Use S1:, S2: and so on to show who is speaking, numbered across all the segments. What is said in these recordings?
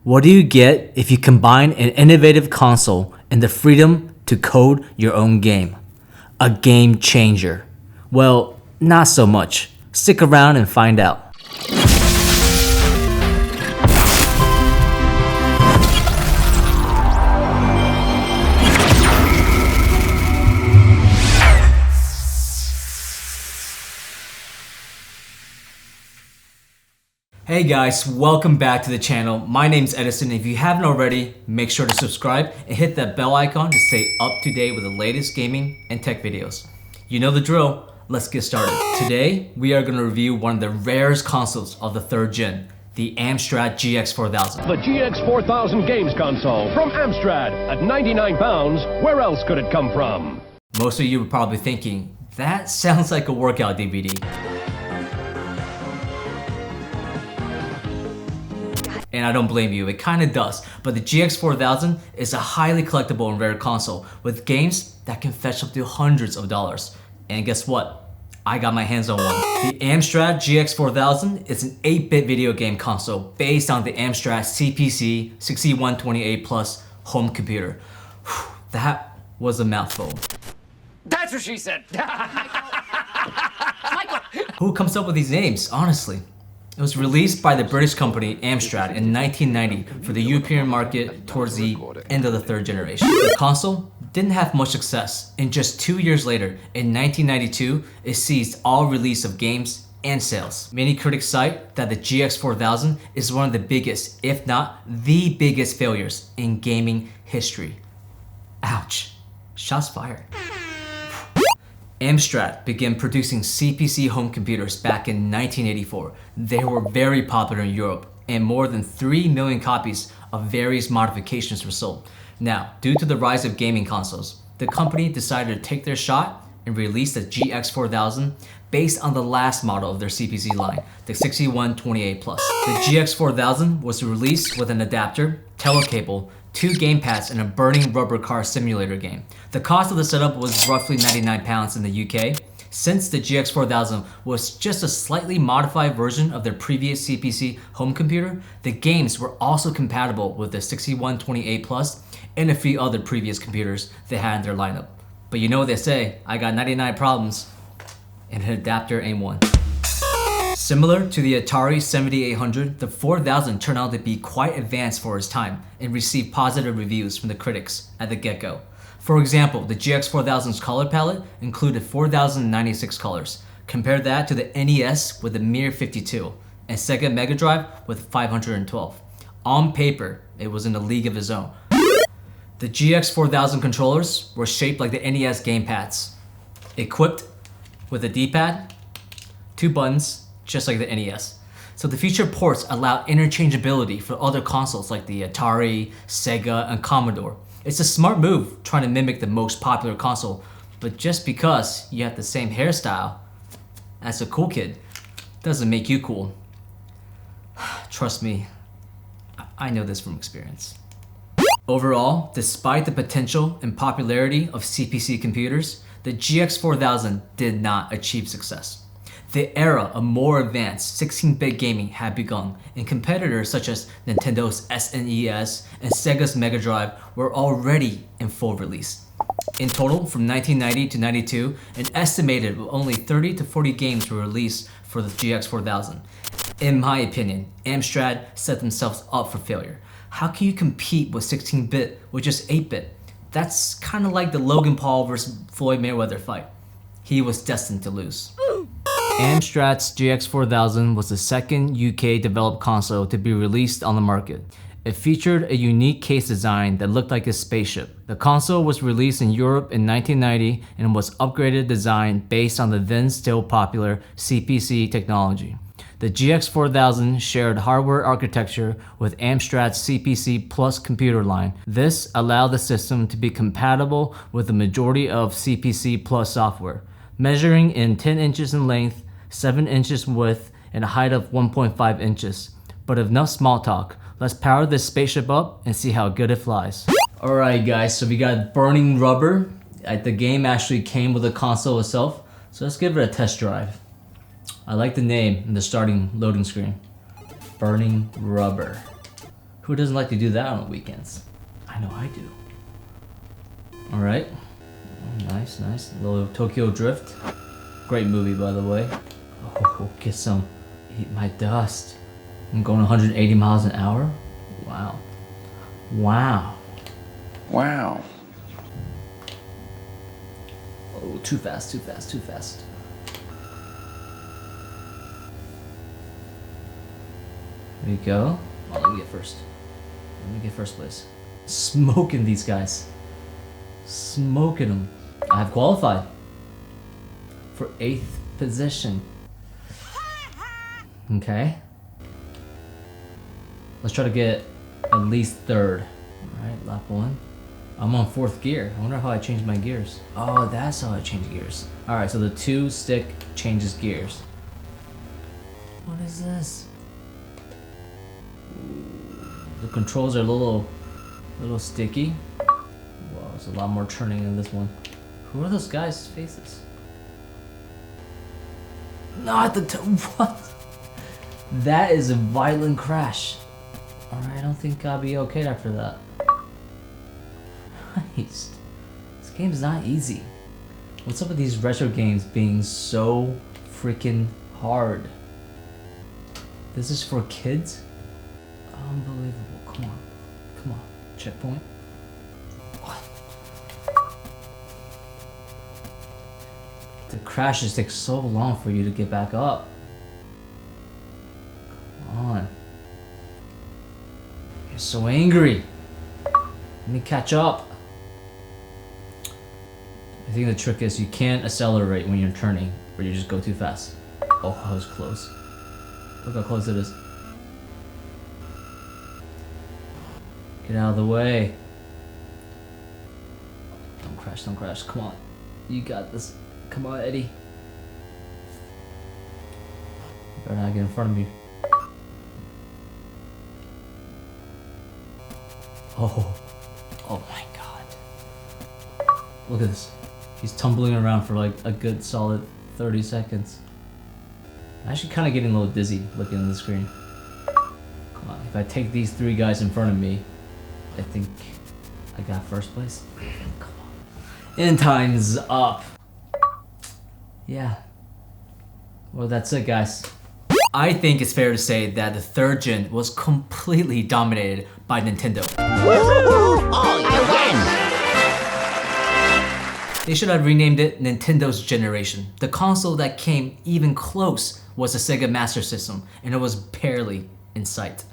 S1: What do you get if you combine an innovative console and the freedom to code your own game? A game changer. Well, not so much. Stick around and find out. Hey guys, welcome back to the channel. My name's Edison. If you haven't already, make sure to subscribe and hit that bell icon to stay up to date with the latest gaming and tech videos. You know the drill, let's get started. Today, we are going to review one of the rarest consoles of the third gen, the Amstrad GX4000.
S2: The GX4000 games console from Amstrad at 99 pounds. Where else could it come from?
S1: Most of you were probably thinking, that sounds like a workout DVD. And I don't blame you, it kinda does, but the GX4000 is a highly collectible and rare console with games that can fetch up to hundreds of dollars. And guess what? I got my hands on one. The Amstrad GX4000 is an 8-bit video game console based on the Amstrad CPC 6128 Plus home computer. Whew, that was a mouthful.
S3: That's what she said! Michael!
S1: Who comes up with these names, honestly? It was released by the British company Amstrad in 1990 for the European market towards the end of the third generation. The console didn't have much success, and just 2 years later, in 1992, it ceased all release of games and sales. Many critics cite that the GX4000 is one of the biggest, if not the biggest failures in gaming history. Ouch. Shots fired. Amstrad began producing CPC home computers back in 1984. They were very popular in Europe, and more than 3 million copies of various modifications were sold. Now, due to the rise of gaming consoles, the company decided to take their shot and release the GX4000 based on the last model of their CPC line, the 6128 Plus. The GX4000 was released with an adapter, telecable, 2 gamepads, and a burning rubber car simulator game. The cost of the setup was roughly 99 pounds in the UK. Since the GX4000 was just a slightly modified version of their previous CPC home computer, the games were also compatible with the 6128 Plus and a few other previous computers they had in their lineup. But you know what they say, I got 99 problems, and an adapter ain't one. Similar to the Atari 7800, the 4000 turned out to be quite advanced for its time and received positive reviews from the critics at the get-go. For example, the GX4000's color palette included 4096 colors. Compare that to the NES with a mere 52 and Sega Mega Drive with 512. On paper, it was in a league of its own. The GX4000 controllers were shaped like the NES gamepads, equipped with a D-pad, 2 buttons, just like the NES. So the future ports allowed interchangeability for other consoles like the Atari, Sega, and Commodore. It's a smart move trying to mimic the most popular console, but just because you have the same hairstyle as a cool kid doesn't make you cool. Trust me, I know this from experience. Overall, despite the potential and popularity of CPC computers, the GX4000 did not achieve success. The era of more advanced 16-bit gaming had begun, and competitors such as Nintendo's SNES and Sega's Mega Drive were already in full release. In total, from 1990 to 92, an estimated only 30 to 40 games were released for the GX4000. In my opinion, Amstrad set themselves up for failure. How can you compete with 16-bit with just 8-bit? That's kind of like the Logan Paul versus Floyd Mayweather fight. He was destined to lose. Amstrad's GX4000 was the second UK developed console to be released on the market. It featured a unique case design that looked like a spaceship. The console was released in Europe in 1990 and was upgraded design based on the then still popular CPC technology. The GX4000 shared hardware architecture with Amstrad's CPC Plus computer line. This allowed the system to be compatible with the majority of CPC Plus software, measuring in 10 inches in length, 7 inches width, and a height of 1.5 inches. But enough small talk, let's power this spaceship up and see how good it flies. Alright guys, so we got burning rubber. The game actually came with the console itself, so let's give it a test drive. I like the name in the starting loading screen. Burning rubber. Who doesn't like to do that on the weekends? I know I do. Alright. Oh, nice, nice. A little Tokyo Drift. Great movie, by the way. Oh, get some. Eat my dust. I'm going 180 miles an hour? Wow. Wow.
S3: Wow.
S1: Oh, too fast, too fast, too fast. There you go. Oh, let me get first. Let me get first place. Smoking these guys. Smoking them. I have qualified for 8th position. Okay. Let's try to get at least 3rd. Alright, lap 1. I'm on 4th gear. I wonder how I changed my gears. Oh, that's how I change gears. Alright, so the 2 stick changes gears. What is this? The controls are a little sticky. Wow, there's a lot more turning in this one. Who are those guys' faces? Not the what? That is a violent crash. Alright, I don't think I'll be okay after that. Christ. This game's not easy. What's up with these retro games being so freaking hard? This is for kids? Unbelievable. Come on. Come on. Checkpoint. What? The crashes take so long for you to get back up. Come on. You're so angry. Let me catch up. I think the trick is you can't accelerate when you're turning, or you just go too fast. Oh, that was close. Look how close it is. Get out of the way. Don't crash, don't crash. Come on. You got this. Come on, Eddie. You better not get in front of me. Oh. Oh my god. Look at this. He's tumbling around for like a good solid 30 seconds. I'm actually kind of getting a little dizzy looking at the screen. Come on. If I take these 3 guys in front of me, I think I got first place. Come on. And time's up. Yeah. Well, that's it, guys. I think it's fair to say that the 3rd gen was completely dominated by Nintendo.
S4: Oh, you win!
S1: They should have renamed it Nintendo's generation. The console that came even close was the Sega Master System, and it was barely in sight.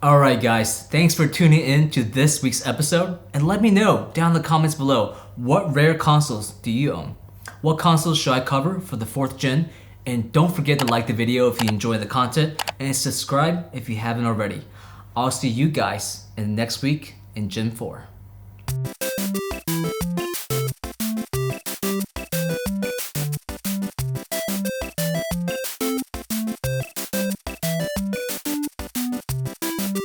S1: Alright guys, thanks for tuning in to this week's episode, and let me know down in the comments below, what rare consoles do you own? What consoles should I cover for the 4th gen? And don't forget to like the video if you enjoy the content, and subscribe if you haven't already. I'll see you guys in next week in Gen 4.